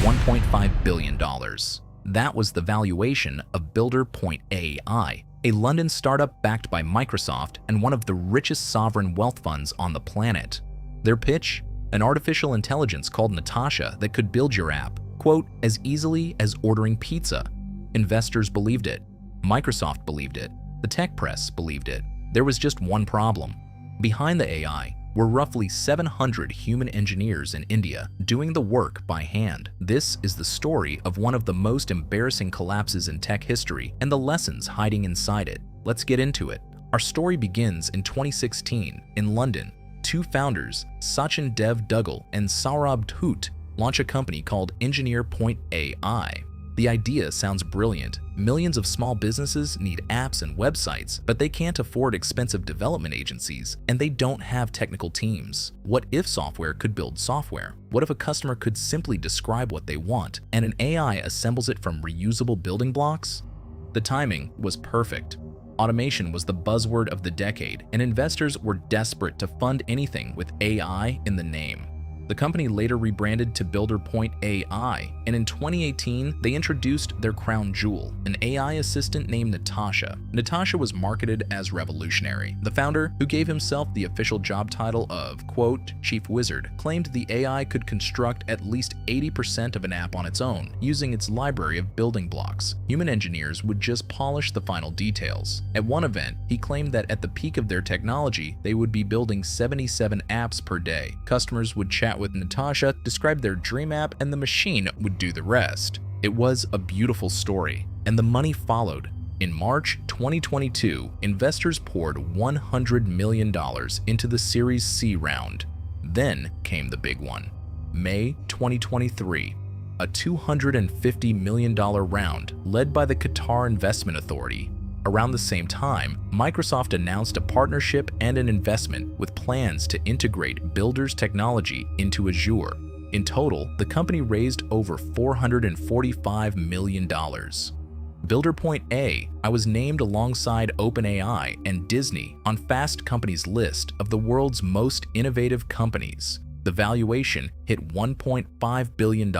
$1.5 billion. That was the valuation of BuilderPoint AI, a London startup backed by Microsoft and one of the richest sovereign wealth funds on the planet. Their pitch? An artificial intelligence called Natasha that could build your app, quote, as easily as ordering pizza. Investors believed it. Microsoft believed it. The tech press believed it. There was just one problem. Behind the AI were roughly 700 human engineers in India doing the work by hand. This is the story of one of the most embarrassing collapses in tech history and the lessons hiding inside it. Let's get into it. Our story begins in 2016 in London. Two founders, Sachin Dev Duggal and Saurabh Dhut, launch a company called BuilderPoint AI. The idea sounds brilliant. Millions of small businesses need apps and websites, but they can't afford expensive development agencies, and they don't have technical teams. What if software could build software? What if a customer could simply describe what they want, and an AI assembles it from reusable building blocks? The timing was perfect. Automation was the buzzword of the decade, and investors were desperate to fund anything with AI in the name. The company later rebranded to BuilderPoint AI, and in 2018, they introduced their crown jewel, an AI assistant named Natasha. Natasha was marketed as revolutionary. The founder, who gave himself the official job title of, quote, Chief Wizard, claimed the AI could construct at least 80% of an app on its own, using its library of building blocks. Human engineers would just polish the final details. At one event, he claimed that at the peak of their technology, they would be building 77 apps per day. Customers would chat with Natasha, describe their dream app, and the machine would do the rest. It was a beautiful story, and the money followed. In March 2022, investors poured $100 million into the Series C round. Then came the big one. May 2023, a $250 million round led by the Qatar Investment Authority. Around the same time, Microsoft announced a partnership and an investment with plans to integrate Builder's technology into Azure. In total, the company raised over $445 million. BuilderPoint AI was named alongside OpenAI and Disney on Fast Company's list of the world's most innovative companies. The valuation hit $1.5 billion,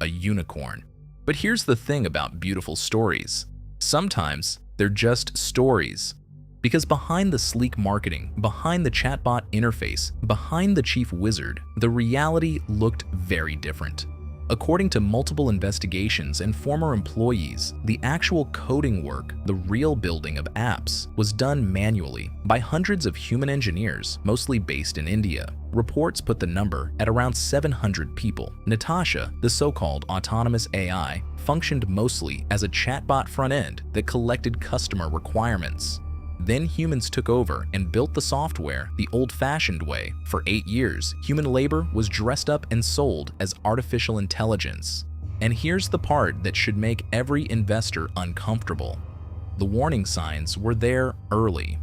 a unicorn. But here's the thing about beautiful stories. Sometimes they're just stories. Because behind the sleek marketing, behind the chatbot interface, behind the chief wizard, the reality looked very different. According to multiple investigations and former employees, the actual coding work, the real building of apps, was done manually by hundreds of human engineers, mostly based in India. Reports put the number at around 700 people. Natasha, the so-called autonomous AI, functioned mostly as a chatbot front end that collected customer requirements. Then humans took over and built the software the old-fashioned way. For 8 years, human labor was dressed up and sold as artificial intelligence. And here's the part that should make every investor uncomfortable. The warning signs were there early.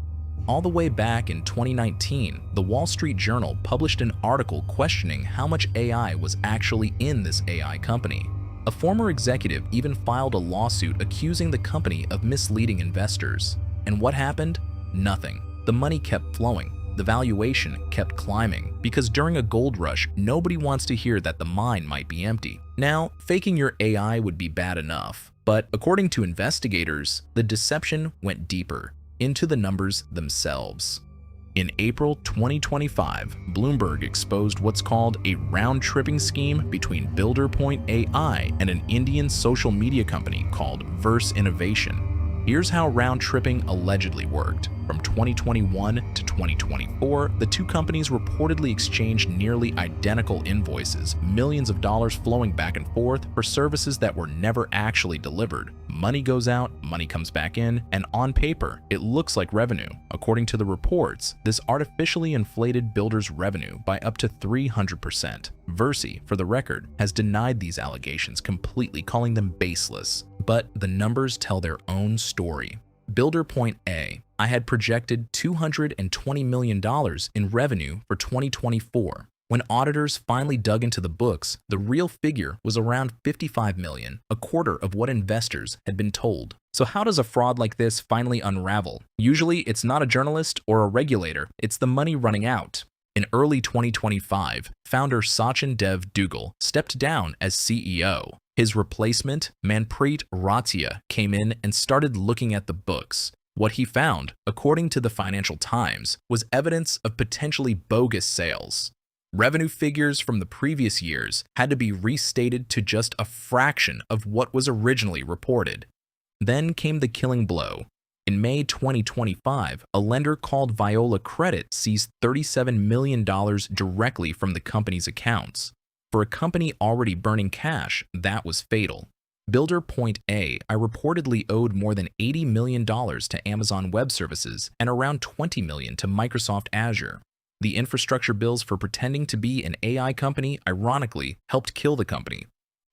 All the way back in 2019, the Wall Street Journal published an article questioning how much AI was actually in this AI company. A former executive even filed a lawsuit accusing the company of misleading investors. And what happened? Nothing. The money kept flowing. The valuation kept climbing. Because during a gold rush, nobody wants to hear that the mine might be empty. Now, faking your AI would be bad enough. But according to investigators, the deception went deeper, into the numbers themselves. In April 2025, Bloomberg exposed what's called a round-tripping scheme between BuilderPoint AI and an Indian social media company called Verse Innovation. Here's how round-tripping allegedly worked. From 2021 to 2024, the two companies reportedly exchanged nearly identical invoices, millions of dollars flowing back and forth for services that were never actually delivered. Money goes out, money comes back in, and on paper, it looks like revenue. According to the reports, this artificially inflated Builder's revenue by up to 300%. Versi, for the record, has denied these allegations completely, calling them baseless. But the numbers tell their own story. BuilderPoint AI had projected $220 million in revenue for 2024. When auditors finally dug into the books, the real figure was around $55 million, a quarter of what investors had been told. So how does a fraud like this finally unravel? Usually, it's not a journalist or a regulator, it's the money running out. In early 2025, founder Sachin Dev Dugal stepped down as CEO. His replacement, Manpreet Ratia, came in and started looking at the books. What he found, according to the Financial Times, was evidence of potentially bogus sales. Revenue figures from the previous years had to be restated to just a fraction of what was originally reported. Then came the killing blow. In May 2025, a lender called Viola Credit seized $37 million directly from the company's accounts. For a company already burning cash, that was fatal. BuilderPoint AI reportedly owed more than $80 million to Amazon Web Services and around $20 million to Microsoft Azure. The infrastructure bills for pretending to be an AI company ironically helped kill the company.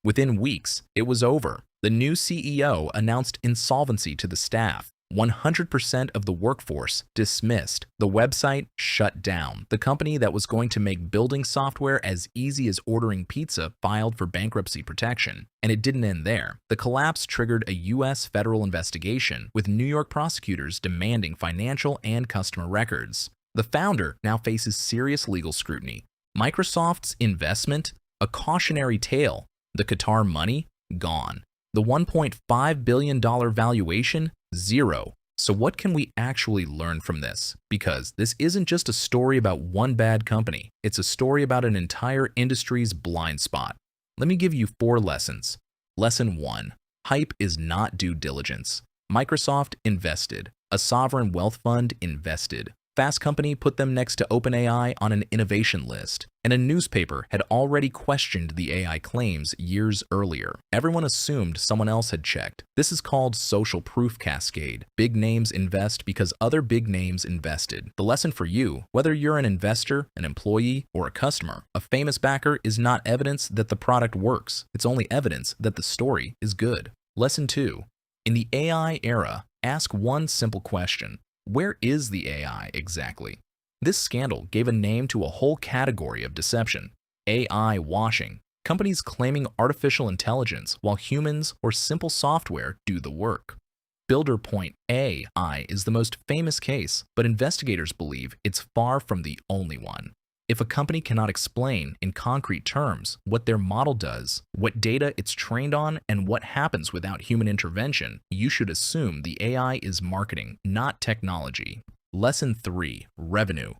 Within weeks, it was over. The new CEO announced insolvency to the staff. 100% of the workforce dismissed. The website shut down. The company that was going to make building software as easy as ordering pizza filed for bankruptcy protection. And it didn't end there. The collapse triggered a U.S. federal investigation, with New York prosecutors demanding financial and customer records. The founder now faces serious legal scrutiny. Microsoft's investment, a cautionary tale. The Qatar money, gone. The $1.5 billion valuation, zero. So what can we actually learn from this? Because this isn't just a story about one bad company. It's a story about an entire industry's blind spot. Let me give you 4 lessons. Lesson 1. Hype is not due diligence. Microsoft invested. A sovereign wealth fund invested. Fast Company put them next to OpenAI on an innovation list, and a newspaper had already questioned the AI claims years earlier. Everyone assumed someone else had checked. This is called social proof cascade. Big names invest because other big names invested. The lesson for you, whether you're an investor, an employee, or a customer, a famous backer is not evidence that the product works. It's only evidence that the story is good. Lesson 2. In the AI era, ask one simple question. Where is the AI exactly? This scandal gave a name to a whole category of deception, AI washing, companies claiming artificial intelligence while humans or simple software do the work. BuilderPoint AI is the most famous case, but investigators believe it's far from the only one. If a company cannot explain in concrete terms what their model does, what data it's trained on, and what happens without human intervention, you should assume the AI is marketing, not technology. Lesson 3. Revenue.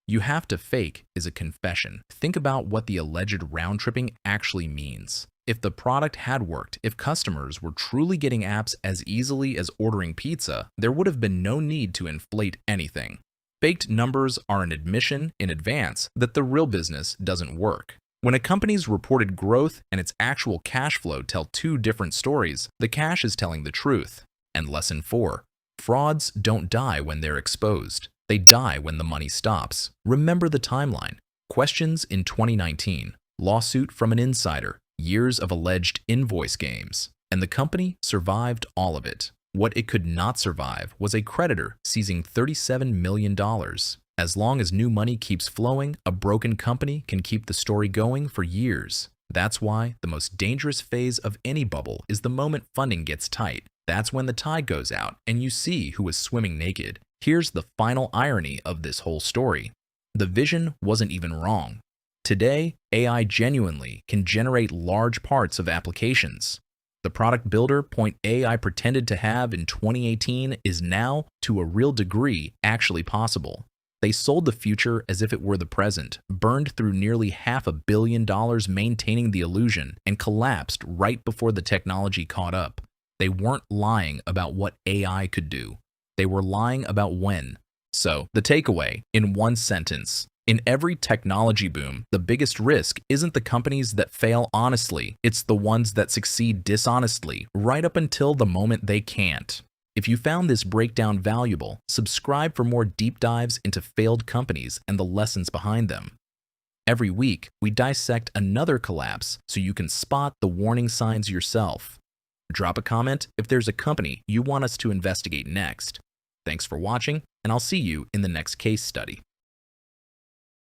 You have to fake is a confession. Think about what the alleged round-tripping actually means. If the product had worked, if customers were truly getting apps as easily as ordering pizza, there would have been no need to inflate anything. Faked numbers are an admission in advance that the real business doesn't work. When a company's reported growth and its actual cash flow tell 2 different stories, the cash is telling the truth. And lesson 4. Frauds don't die when they're exposed. They die when the money stops. Remember the timeline. Questions in 2019. Lawsuit from an insider. Years of alleged invoice games. And the company survived all of it. What it could not survive was a creditor seizing $37 million. As long as new money keeps flowing, a broken company can keep the story going for years. That's why the most dangerous phase of any bubble is the moment funding gets tight. That's when the tide goes out and you see who is swimming naked. Here's the final irony of this whole story. The vision wasn't even wrong. Today, AI genuinely can generate large parts of applications. The product BuilderPoint AI pretended to have in 2018 is now, to a real degree, actually possible. They sold the future as if it were the present, burned through nearly $500 million maintaining the illusion, and collapsed right before the technology caught up. They weren't lying about what AI could do. They were lying about when. So, the takeaway, in one sentence. In every technology boom, the biggest risk isn't the companies that fail honestly, it's the ones that succeed dishonestly, right up until the moment they can't. If you found this breakdown valuable, subscribe for more deep dives into failed companies and the lessons behind them. Every week, we dissect another collapse so you can spot the warning signs yourself. Drop a comment if there's a company you want us to investigate next. Thanks for watching, and I'll see you in the next case study.